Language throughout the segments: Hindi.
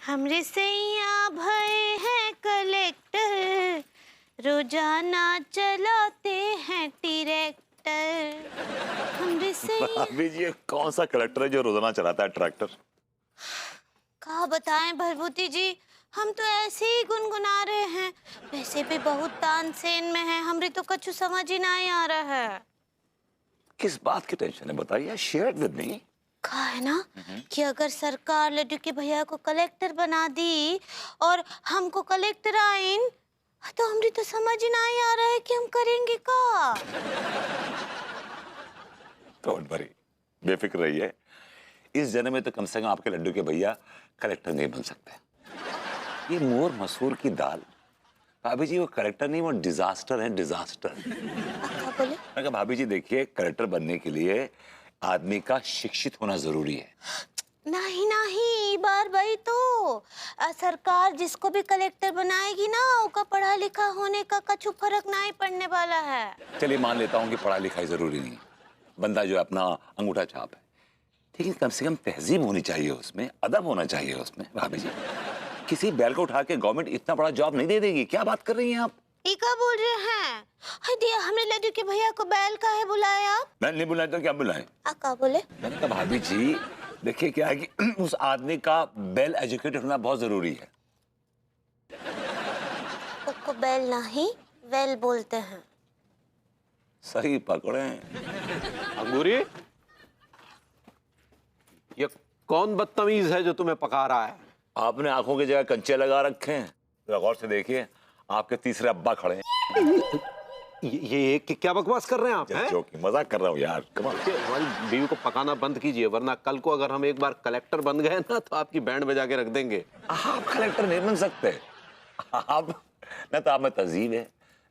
हमरे सैया भय हैं कलेक्टर, रोजाना चलाते हैं ट्रैक्टर। हमरे सैया अभी ये कौन सा कलेक्टर है जो रोजाना चलाता है ट्रैक्टर? कहा बताएं भरभूति जी, हम तो ऐसे ही गुनगुना रहे हैं। वैसे भी बहुत तानसेन में है, हमरे तो कुछ समझ ही नहीं आ रहा है। किस बात की टेंशन है बताइए, शेयर विद मी। कहा है ना कि अगर सरकार लड्डू के भैया को कलेक्टर बना दी और हमको कलेक्टर आइन, तो हमरी तो समझ ही नहीं आ रहा है कि हम करेंगे का। डोंट वरी, बेफिक्र रहिए। इस जन्म में तो कम से कम आपके लड्डू के भैया कलेक्टर नहीं बन सकते। ये मोर मसूर की दाल, भाभी जी वो कलेक्टर नहीं, वो डिजास्टर है, डिजास्टर। क्या बोले? मैं कहा भाभी जी देखिए, कलेक्टर बनने के लिए आदमी का शिक्षित होना जरूरी है। नहीं नहीं, बार भाई तो सरकार जिसको भी कलेक्टर बनाएगी ना, उसका पढ़ा लिखा होने का कुछ फर्क नहीं पड़ने वाला है। चलिए मान लेता हूँ कि पढ़ाई लिखाई जरूरी नहीं, बंदा जो है अपना अंगूठा छाप है, लेकिन कम से कम तहजीब होनी चाहिए उसमें, अदब होना चाहिए उसमें। भाभी जी किसी बैल को उठा के गवर्नमेंट इतना बड़ा जॉब नहीं दे देगी। क्या बात कर रही हैं आप? ये क्या बोल रहे हैं? हाय दिया, हमने लड्डू के भैया को बैल का है बुलाया आप? मैं नहीं बुलाया तो क्या बुलाएं? क्या बोले? मैंने कहा भाभी जी देखिए क्या है कि उस आदमी का वेल एजुकेटेड होना बहुत जरूरी है। उसको बैल नहीं वेल बोलते हैं। सही पकड़े। अंगूरी, ये कौन बदतमीज है जो तुम्हें पका रहा है? आपने आंखों की जगह कंचे लगा रखे हैं, तो गौर से देखिए, आपके तीसरे अब्बा खड़े हैं। ये क्या बकवास कर रहे हैं आप? जो कि मजाक कर रहा हूँ यार, कमाल। हमारी बीवी को पकाना बंद कीजिए, वरना कल को अगर हम एक बार कलेक्टर बन गए ना, तो आपकी बैंड बजा के रख देंगे। आप कलेक्टर नहीं बन सकते। आप न तो आप में तहजीब है,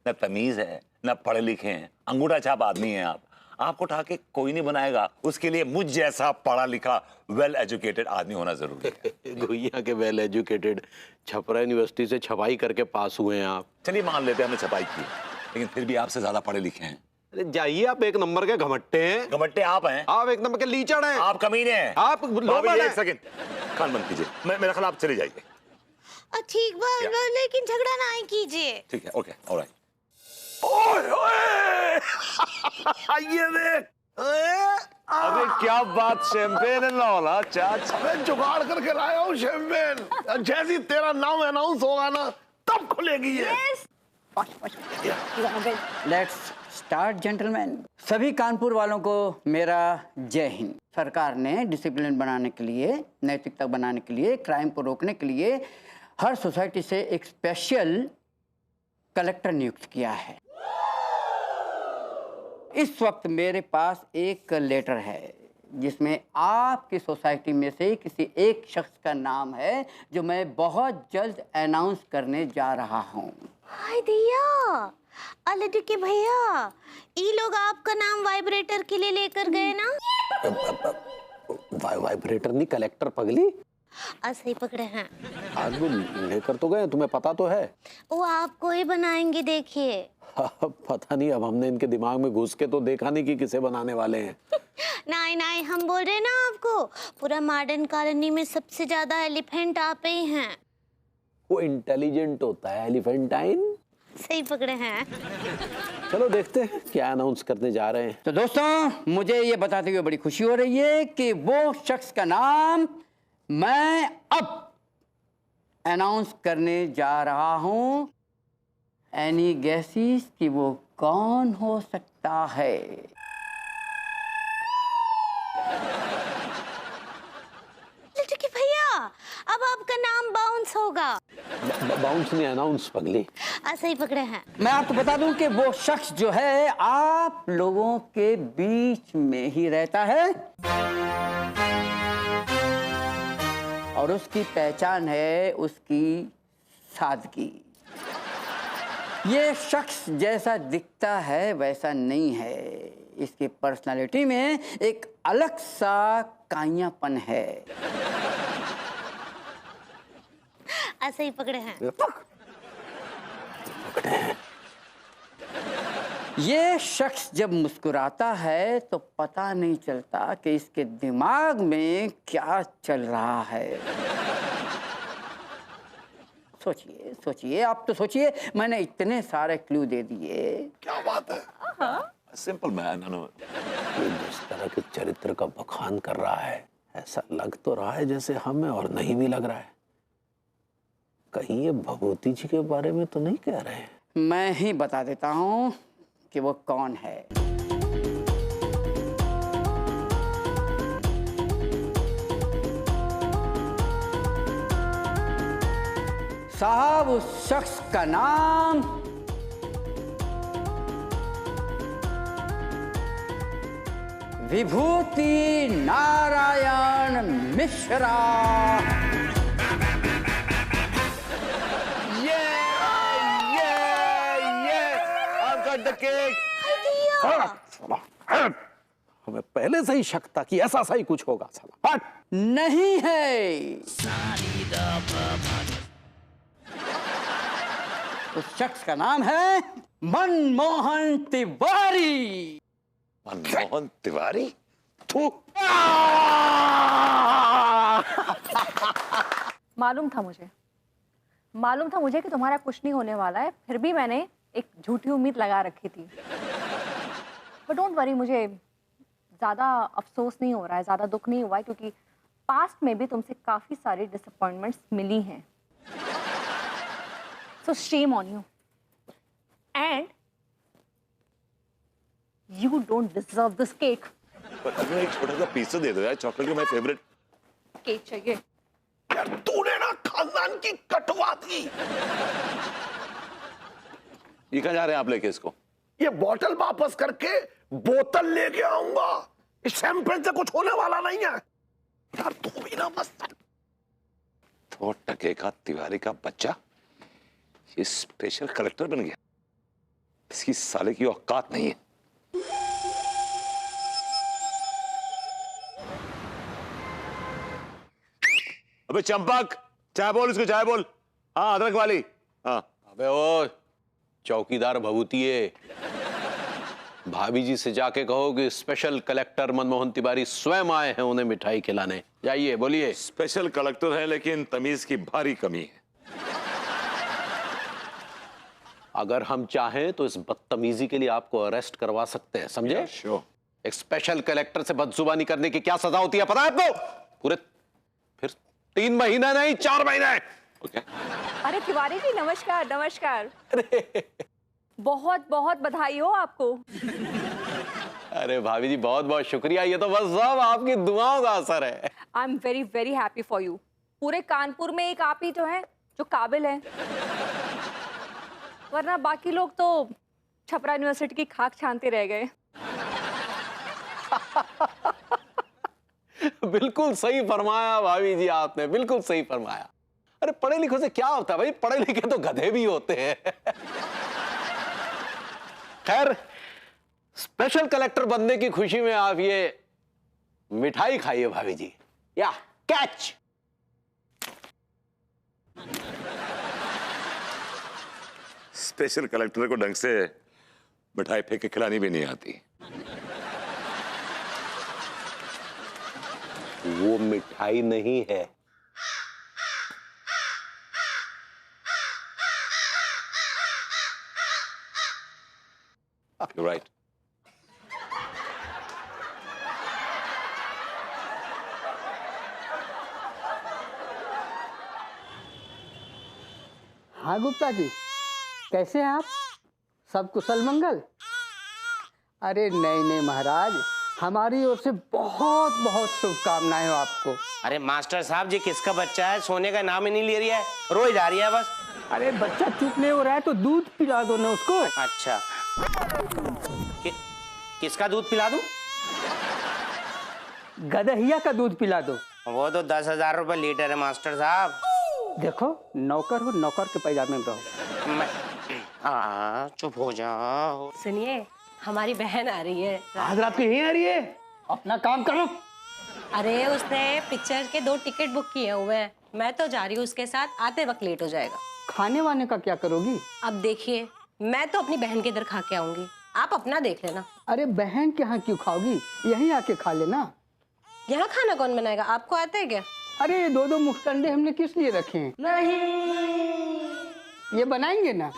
न तमीज है, न पढ़े लिखे हैं, अंगूठा छाप आदमी हैं आप। आपको उठा के कोई नहीं बनाएगा, उसके लिए मुझ जैसा पढ़ा लिखा वेल एजुकेटेड आदमी होना जरूरी है। गुइया के वेल एजुकेटेड, छपरा यूनिवर्सिटी से छपाई करके पास हुए हैं आप। चलिए मान लेते हैं हमने छपाई की, लेकिन फिर भी आपसे ज्यादा पढ़े लिखे हैं। अरे जाइए, आप एक नंबर के घमट्टे हैं। घमट्टे आप हैं। आप एक नंबर के लीचड़ हैं। आप कमीने हैं। आप लोमड़ हैं। एक सेकंड, कान बंद कीजिए। मेरा ख्याल आप चले जाइए। ठीक बात, लेकिन झगड़ा नहीं कीजिए। ठीक है, ओके, ऑलराइट। ओए ओए ये देख, अरे क्या बात, शैंपेन है ना चाचा। मैं जुगाड़ करके लाया हूँ शैंपेन। जैसे ही तेरा नाम अनाउंस होगा ना, तब खुलेगी ये। Let's start gentleman. सभी कानपुर वालों को मेरा जय हिंद। सरकार ने डिसिप्लिन बनाने के लिए, नैतिकता बनाने के लिए, क्राइम को रोकने के लिए हर सोसाइटी से एक स्पेशल कलेक्टर नियुक्त किया है। इस वक्त मेरे पास एक लेटर है जिसमें आपकी सोसाइटी में से किसी एक शख्स का नाम है जो मैं बहुत जल्द अनाउंस करने जा रहा हूँ। हाय दिया, लड्डू के भैया, ये लोग आपका नाम वाइब्रेटर के लिए लेकर गए ना? वाइब्रेटर नहीं, कलेक्टर पगली। सही पकड़े हैं। आज वो लेकर तो गए, तुम्हें पता तो है। वो आपको ही बनाएंगे, देखिए। पता नहीं, अब हमने इनके दिमाग में घुस के तो देखा नहीं कि किसे बनाने वाले हैं। नहीं नहीं, हम बोल रहे ना आपको, पूरा मॉडर्न कॉलोनी में सबसे ज्यादा एलिफेंट आप ही हैं। वो इंटेलिजेंट होता है, एलिफेंटाइन। सही पकड़े हैं। चलो देखते हैं क्या अनाउंस करने जा रहे हैं। तो दोस्तों, मुझे ये बताते हुए बड़ी खुशी हो रही है कि वो शख्स का नाम मैं अब अनाउंस करने जा रहा हूं। एनी गेसेस कि वो कौन हो सकता है? लड्डू के भैया, अब आपका नाम बाउंस होगा। बाउंस नहीं, अनाउंस पगली। सही पकड़े हैं। मैं आपको बता दूं कि वो शख्स जो है आप लोगों के बीच में ही रहता है और उसकी पहचान है उसकी सादगी। ये शख्स जैसा दिखता है वैसा नहीं है, इसकी पर्सनालिटी में एक अलग सा काइयापन है। सही पकड़े हैं। ये शख्स जब मुस्कुराता है तो पता नहीं चलता कि इसके दिमाग में क्या चल रहा है। सोचिए सोचिए, आप तो सोचिए, मैंने इतने सारे क्लू दे दिए। क्या बात है। Simple man. ये जिस तरह के चरित्र का बखान कर रहा है, ऐसा लग तो रहा है जैसे हमें और नहीं भी लग रहा है। कहीं ये भभूति जी के बारे में तो नहीं कह रहे हैं? मैं ही बता देता हूँ कि वो कौन है। साहब, उस शख्स का नाम विभूति नारायण मिश्रा। हमें पहले से ही शक था कि ऐसा सा ही कुछ होगा। साला हट। नहीं है। उस शख्स का नाम है मनमोहन तिवारी। मनमोहन तिवारी? थू। मालूम था मुझे कि तुम्हारा कुछ नहीं होने वाला है, फिर भी मैंने एक झूठी उम्मीद लगा रखी थी। बट डोंट वरी, मुझे ज़्यादा अफसोस नहीं हो रहा है, ज़्यादा दुख नहीं हुआ है, क्योंकि पास्ट में भी तुमसे काफ़ी सारी डिसअपॉइंटमेंट्स मिली हैं। So shame on you and you don't deserve this cake. पर एक छोटा सा पीस तो दे दो यार, चॉकलेट का माय फेवरेट। केक चाहिए यार तूने ना खानदान की कटवा दी। ये कहाँ जा रहे हैं आप लेके इसको? ये बोतल वापस करके बोतल लेके आऊंगा। इस शैंपेन से कुछ होने वाला नहीं है। यार तू भी ना बस। तो टके का तिवारी का बच्चा ये स्पेशल कलेक्टर बन गया। इसकी साले की औकात नहीं है। अबे चंपक, चाय बोल इसको, चाय बोल। हाँ अदरक वाली। हाँ। अबे ओ चौकीदार भभूतिये, भाभी जी से जाके कहो कि स्पेशल कलेक्टर मनमोहन तिवारी स्वयं आए हैं उन्हें मिठाई खिलाने। जाइए बोलिए। स्पेशल कलेक्टर है लेकिन तमीज की भारी कमी है। अगर हम चाहें तो इस बदतमीजी के लिए आपको अरेस्ट करवा सकते हैं, समझे? श्योर। एक स्पेशल कलेक्टर से बदजुबानी करने की क्या सजा होती है पता है आपको? पूरे फिर 3 महीने नहीं 4 महीने। ओके। अरे तिवारी जी नमस्कार। नमस्कार। बहुत बहुत बधाई हो आपको। अरे भाभी जी बहुत बहुत शुक्रिया, ये तो बस सब आपकी दुआओं का असर है। I am very very happy for you. पूरे कानपुर में एक आप ही जो है जो काबिल है, वरना बाकी लोग तो छपरा यूनिवर्सिटी की खाक छानते रह गए। बिल्कुल सही फरमाया भाभी जी आपने, बिल्कुल सही फरमाया। अरे पढ़े लिखों से क्या होता है भाई, पढ़े लिखे तो गधे भी होते हैं। खैर, स्पेशल कलेक्टर बनने की खुशी में आप ये मिठाई खाइए भाभी जी। या कैच। स्पेशल कलेक्टर को ढंग से मिठाई फेंक के खिलानी भी नहीं आती। वो मिठाई नहीं है। You're right. हाँ गुप्ता जी, कैसे हैं आप? सब कुशल मंगल? अरे नहीं नहीं महाराज, हमारी ओर से बहुत बहुत शुभकामनाएं हो आपको। अरे मास्टर साहब जी, किसका बच्चा है? सोने का नाम ही नहीं ले रही है, रोज जा रही है बस। अरे बच्चा चुप नहीं हो रहा है तो दूध पिला दो ना उसको। अच्छा, किसका दूध पिला दूं? गदहिया का दूध पिला दो। वो तो 10,000 रुपए लीटर है मास्टर साहब। देखो नौकर हो, नौकर के पैजामे में रहो। चुप हो जाओ। सुनिए, हमारी बहन आ रही है। आज रात को यहीं आ रही है? अपना काम करो। अरे उसने पिक्चर के 2 टिकट बुक किए हुए हैं, मैं तो जा रही हूँ उसके साथ, आते वक्त लेट हो जाएगा। खाने वाने का क्या करोगी? अब देखिए, मैं तो अपनी बहन के इधर खा के आऊंगी, आप अपना देख लेना। अरे बहन के यहाँ क्यों खाओगी, यहीं आके खा लेना। यहाँ खाना कौन बनाएगा, आपको आता है क्या? अरे 2-2 मुफ्तंडे हमने किस लिए रखे हैं? नहीं ये बनाएंगे ना।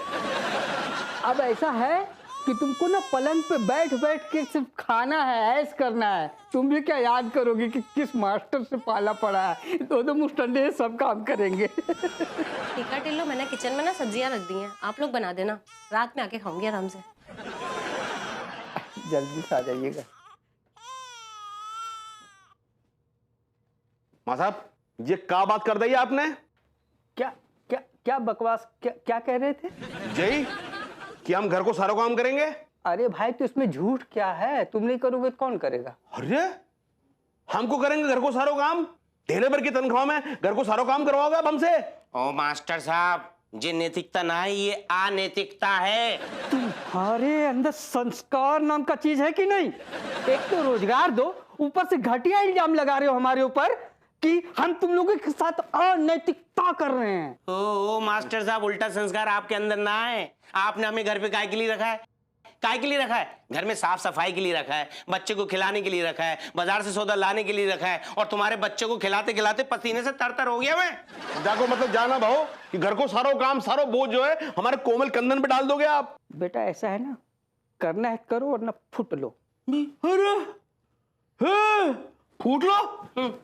अब ऐसा है कि तुमको ना पलंग पे बैठ बैठ के सिर्फ खाना है, ऐश करना है। तुम भी क्या याद करोगे कि किस मास्टर से पाला पड़ा है। दो मुस्टंडे सब काम करेंगे। टीका टिल्लो, मैंने किचन में ना सब्जियां रख दी हैं, आप लोग बना देना, रात में आके खाऊंगी आराम से। जल्दी से आ जाइएगा। मां साहब, ये क्या बात कर दी है आपने? क्या क्या क्या बकवास, क्या कह रहे थे? जय कि हम घर को सारा काम करेंगे। अरे भाई, तो इसमें झूठ क्या है? तुम नहीं करोगे तो कौन करेगा? अरे हमको करेंगे घर को सारा काम? ढेले भर की तनख्वाह में घर को सारा काम करवाओगे आप हमसे? ओ मास्टर साहब, ये नैतिकता ना है, ये अनैतिकता है। तुम्हारे अंदर संस्कार नाम का चीज है कि नहीं? एक तो रोजगार दो, ऊपर से घटिया इल्जाम लगा रहे हो हमारे ऊपर कि हम तुम लोगों के साथ अनैतिकता कर रहे हैं। ओ मास्टर साहब, उल्टा संस्कार आपके अंदर ना है। आपने हमें घर पे काय के लिए रखा है? काय के लिए रखा है? घर में साफ सफाई के लिए रखा है, बच्चे को खिलाने के लिए रखा है, बाजार से सौदा लाने के लिए रखा है, और तुम्हारे बच्चे को खिलाते खिलाते पसीने से तरतर हो गया मैं। जाको मतलब जाना भाव कि घर को सारा काम, सारा बोझ जो है हमारे कोमल कंधन पे डाल दोगे आप? बेटा ऐसा है ना, करना है करो वरना फुट लो। अरे फूट लो,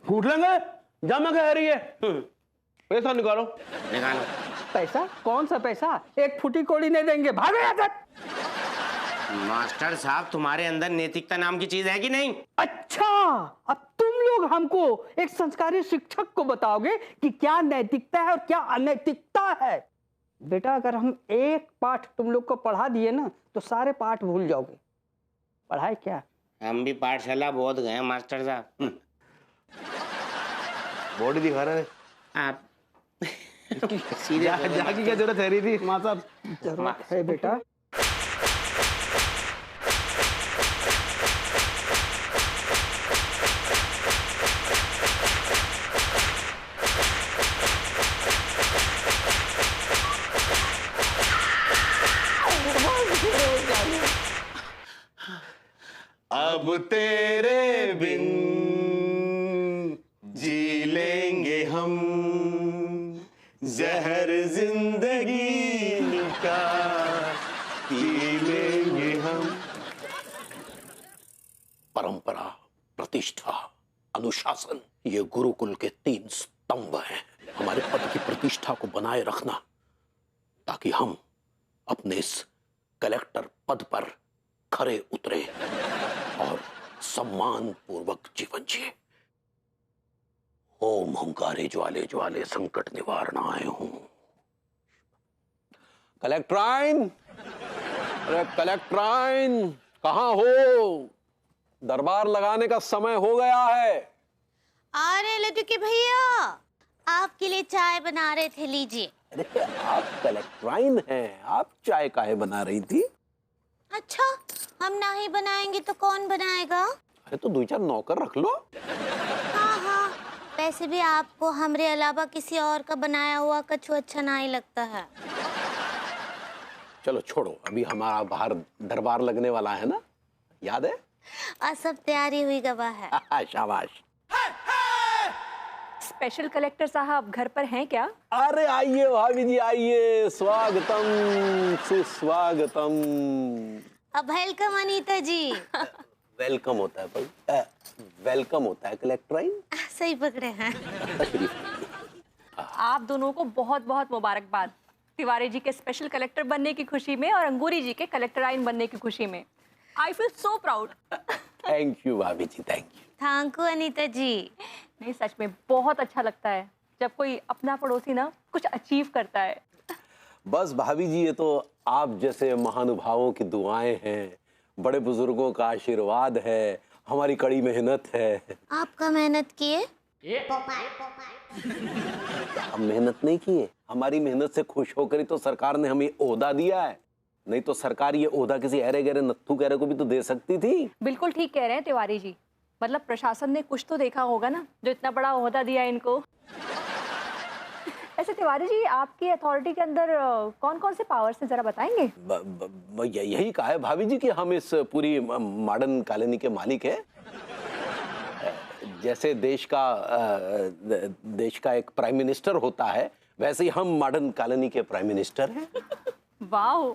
फूट लेंगे। जा मैं कह रही है, पैसा निकालो। निकालो। पैसा? कौन सा पैसा? एक फुटी कोड़ी नहीं देंगे, भागो यहाँ से। मास्टर साहब, तुम्हारे अंदर नैतिकता नाम की चीज है कि नहीं? अच्छा, अब तुम लोग हमको एक संस्कारी शिक्षक को बताओगे कि क्या नैतिकता है और क्या अनैतिकता है। बेटा, अगर हम एक पाठ तुम लोग को पढ़ा दिए ना तो सारे पाठ भूल जाओगे। पढ़ाए क्या? हम भी पाठशाला बहुत गए मास्टर साहब। बॉडी दिखा रहे आप जाकी क्या जरूरत है रही थी मां साहब? जरूरत है बेटा। अब तेरे बिन जी लेंगे हम, जहर जिंदगी का पी लेंगे हम। परंपरा, प्रतिष्ठा, अनुशासन, ये गुरुकुल के 3 स्तंभ हैं। हमारे पद की प्रतिष्ठा को बनाए रखना ताकि हम अपने इस कलेक्टर पद पर खरे उतरे और सम्मान पूर्वक जीवन जिए। ओम हुंकारे ज्वाले ज्वाले संकट निवारणाय हूं। कलेक्ट्राइन, अरे कलेक्ट्राइन कहाँ हो? दरबार लगाने का समय हो गया है। आ रहे लड्डू के भैया, आपके लिए चाय बना रहे थे, लीजिए। अरे आप कलेक्ट्राइन हैं, आप चाय काहे बना रही थी? अच्छा, हम ना ही बनाएंगे तो कौन बनाएगा? अरे तो 2-4 नौकर रख लो। हाँ हाँ, वैसे भी आपको हमरे अलावा किसी और का बनाया हुआ कछु अच्छा ना ही लगता है। चलो छोड़ो, अभी हमारा बाहर दरबार लगने वाला है ना, याद है? और सब तैयारी हुई गवा है। शाबाश। स्पेशल कलेक्टर साहब घर पर हैं क्या? अरे आइए भाभी जी, आइए, स्वागतम सुस्वागतम। अब वेलकम अनीता जी। वेलकम होता है भाई, वेलकम होता है कलेक्ट्राइन। सही पकड़े हैं। आप दोनों को बहुत बहुत मुबारकबाद, तिवारी जी के स्पेशल कलेक्टर बनने की खुशी में और अंगूरी जी के कलेक्टराइन बनने की खुशी में। I feel so proud. Thank you bhabhi ji, thank you. Thank you Anita ji. नहीं, सच में बहुत अच्छा लगता है जब कोई अपना पड़ोसी ना कुछ अचीव करता है। बस भाभी जी, ये तो आप जैसे महानुभावों की दुआएं हैं, बड़े बुजुर्गों का आशीर्वाद है, हमारी कड़ी मेहनत है। आपका मेहनत किए? हम मेहनत नहीं किए, हमारी मेहनत से खुश होकर ही तो सरकार ने हमें ओहदा दिया है। नहीं तो सरकार ये ओहदा किसी अरे गहरे नत्थू गहरे को भी तो दे सकती थी। बिल्कुल ठीक कह रहे हैं तिवारी जी, मतलब प्रशासन ने कुछ तो देखा होगा ना जो इतना बड़ा ओहदा दिया इनको। ऐसे तिवारी जी, आपकी अथॉरिटी के अंदर कौन कौन से पावर्स हैं, जरा बताएंगे? यही कहा है भाभी जी कि हम इस पूरी मॉडर्न कॉलोनी के मालिक हैं। जैसे देश का एक प्राइम मिनिस्टर होता है, वैसे ही हम मॉडर्न कॉलोनी के प्राइम मिनिस्टर हैं। वाह,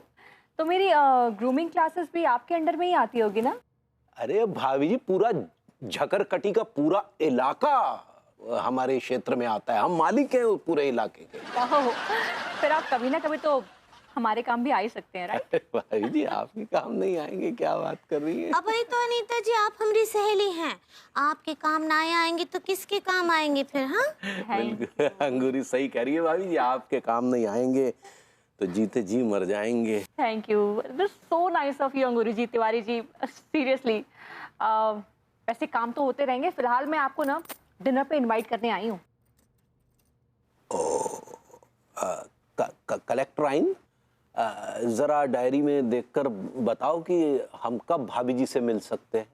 तो मेरी ग्रूमिंग क्लासेस भी आपके अंडर में ही आती होगी ना? अरे भाभी जी, पूरा झकरकटी का पूरा इलाका हमारे क्षेत्र में आता है। हम मालिक हैं उस पूरे इलाके के। वाह, फिर आप कभी ना कभी तो हमारे काम भी आ ही सकते हैं, राइट? भाभी जी, आपके काम नहीं आएंगे? क्या बात कर रही है? अब तो अनीता जी, आप हमारी सहेली हैं, आपके काम ना आएंगे तो किसके काम आएंगे फिर? हाँ, बिल्कुल अंगूरी सही कह रही है भाभी जी, आपके काम नहीं आएंगे तो जीते जी मर जाएंगे। Thank you, this so nice of you Angoori ji, Tiwari ji, seriously. वैसे काम तो होते रहेंगे, फिलहाल मैं आपको ना डिनर पे इनवाइट करने आई हूँ। कलेक्टर आइन, जरा डायरी में देखकर बताओ कि हम कब भाभी जी से मिल सकते हैं।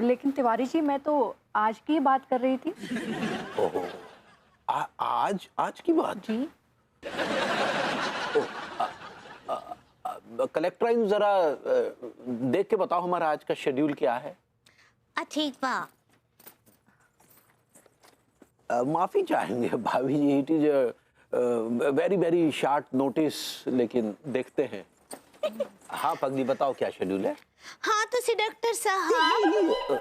लेकिन तिवारी जी, मैं तो आज की ही बात कर रही थी। ओहो, आज की बात जी? कलेक्टर आइन, जरा देख के बताओ हमारा आज का शेड्यूल क्या है। ठीक बा। माफी चाहेंगे भाभी जी, it is very very short notice, लेकिन देखते हैं। हाँ पगली, बताओ क्या शेड्यूल है। हाँ तो डॉक्टर साहब,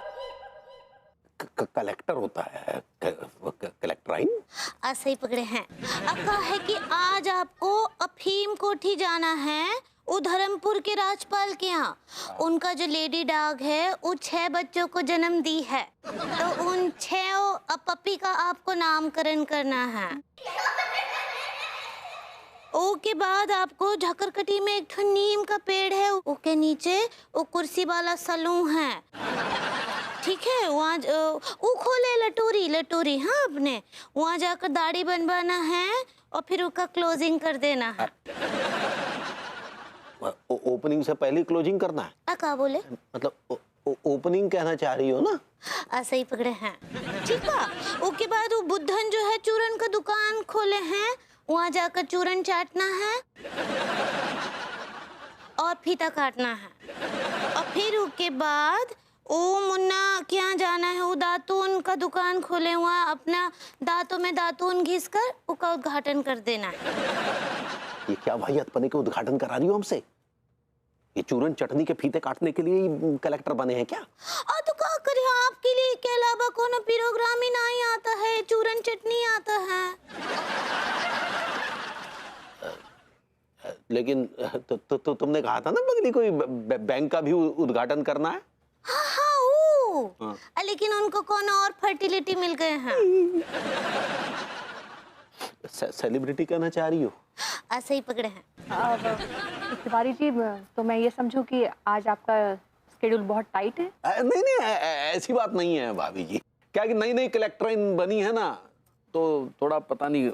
कलेक्टर होता है कलेक्टर आइन? ऐसे ही पकड़े हैं। कहा है कि आज आपको अफीम कोठी जाना है, वो धर्मपुर के राजपाल के यहाँ। उनका जो लेडी डॉग है वो 6 बच्चों को जन्म दी है, तो उन 6 पपी का आपको नामकरण करना है। ओके बाद आपको झकरकटी में एक नीम का पेड़ है, उसके नीचे वो कुर्सी वाला सलून है, ठीक है? वहाँ वो खोले लटोरी, हाँ, अपने वहाँ जाकर दाढ़ी बनवाना है और फिर उसका क्लोजिंग कर देना है। ओपनिंग से पहले क्लोजिंग करना है? क्या बोले? मतलब ओपनिंग कहना चाह रही हो ना? ऐसे ही पकड़े हैं, ठीक है? उसके बाद वो बुद्धन जो है चूरन का दुकान खोले हैं, वहाँ जाकर चूरन चाटना है और फीता काटना है। और फिर उसके बाद वो मुन्ना क्या जाना है, वो दातून का दुकान खोले, वहाँ अपना दांतों में दातून घिस कर उसका उद्घाटन कर देना है। ये क्या वाहियातपने के उद्घाटन करा रही हो हमसे? ये चूरन चटनी के फीते काटने के लिए ही कलेक्टर बने हैं क्या? तो क्या करें, आपके लिए के अलावा कोनो प्रोग्राम ही नहीं आता है, चूरन चटनी आता है। लेकिन तो तुमने कहा था ना बगली कोई बैंक का भी उद्घाटन करना है। हाँ, वो लेकिन उनको कौन और फर्टिलिटी मिल गए हैं। सेलिब्रिटी कहना चाह रही हो? ऐसे ही पकड़े हैं। तिवारी जी, तो मैं ये समझूं कि आज आपका शेड्यूल बहुत टाइट है? नहीं, ऐसी बात नहीं है भाभी जी। क्या कि नई कलेक्टर बनी है ना, तो थोड़ा पता नहीं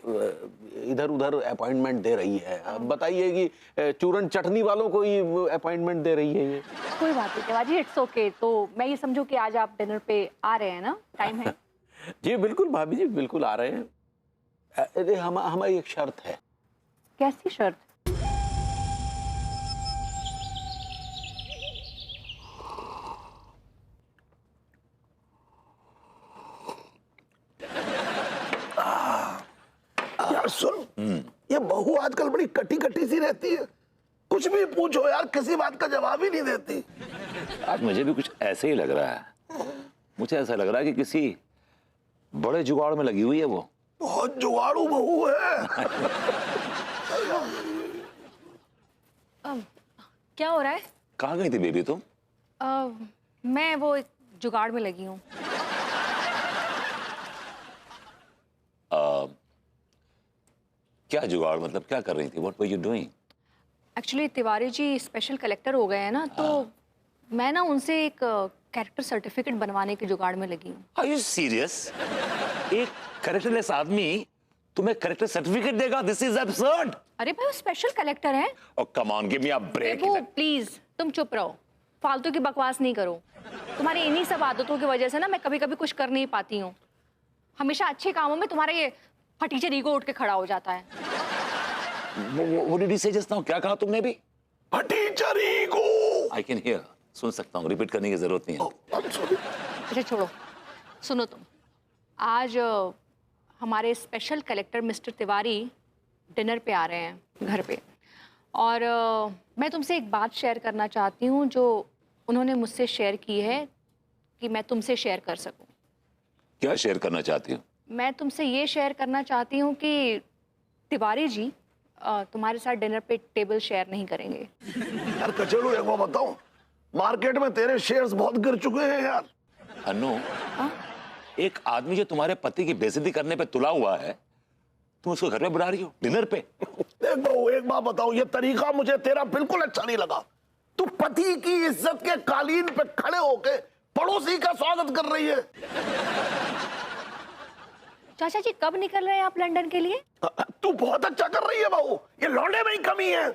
इधर उधर अपॉइंटमेंट दे रही है। अब बताइए कि चूरन चटनी वालों को ही अपॉइंटमेंट दे रही है ये। कोई बात नहीं तिवारी, इट्स ओके। तो मैं ये समझूं कि आज आप डिनर पे आ रहे हैं ना, टाइम है? जी बिल्कुल भाभी जी, बिल्कुल आ रहे हैं। अरे हमारी एक शर्त है। कैसी शर्त? यार सुन, ये बहू आजकल बड़ी कटी सी रहती है, कुछ भी पूछो यार किसी बात का जवाब ही नहीं देती। आज मुझे भी कुछ ऐसे ही लग रहा है। मुझे ऐसा लग रहा है कि किसी बड़े जुगाड़ में लगी हुई है वो। बहुत जुगाड़ू बहू है। क्या हो रहा है? कहाँ गई थी बेबी तुम? मैं वो एक जुगाड़ में लगी हूँ। क्या जुगाड़ मतलब क्या कर रही थी? What were you doing? Actually Tiwari ji special collector हो गए हैं ना, तो मैं ना उनसे एक कैरेक्टर सर्टिफिकेट बनवाने के जुगाड़ में लगी हूँ। Are you serious? एक कैरेक्टरलेस आदमी तुम्हें कैरेक्टर सर्टिफिकेट देगा? This is absurd. अरे भाई, वो स्पेशल कलेक्टर हैं। Oh come on, give me a break. देखो प्लीज, तुम चुप रहो, फालतू की बकवास नहीं करो। तुम्हारी इन्हीं सब आदतों की वजह से ना मैं कभी कभी कुछ कर नहीं पाती हूँ। हमेशा अच्छे कामों में तुम्हारा ये फटीचर ईगो उठ के खड़ा हो जाता है। What did you say just now? क्या कहा तुमने भी? फटीचर ईगो। I can hear. सुन सकता हूँ, रिपीट करने की जरूरत नहीं है। अच्छा छोड़ो, सुनो तुम। आज हमारे special collector mister Tiwari dinner पे आ रहे हैं घर पे, और मैं तुमसे एक बात शेयर करना चाहती हूँ जो उन्होंने मुझसे शेयर की है कि मैं तुमसे शेयर कर सकूँ। क्या शेयर करना चाहती हूँ? मैं तुमसे ये शेयर करना चाहती हूँ कि तिवारी जी तुम्हारे साथ डिनर पे टेबल शेयर नहीं करेंगे। यार कचेड़ू एक बात बताऊं, मार्केट में तेरे शेयर्स बहुत गिर चुके हैं यार। अनु, एक आदमी जो तुम्हारे पति की बेइज्जती करने पे तुला हुआ है, तुम उसको घर में बुला रही हो डिनर पे? देख बहू एक बात बताओ, ये तरीका मुझे तेरा बिल्कुल अच्छा नहीं लगा। तू पति की इज्जत के कालीन पे खड़े होके पड़ोसी का स्वागत कर रही है। चाचा जी कब निकल रहे हैं आप लंदन के लिए? तू बहुत अच्छा कर रही है बहू, ये लौंडे में ही कमी है।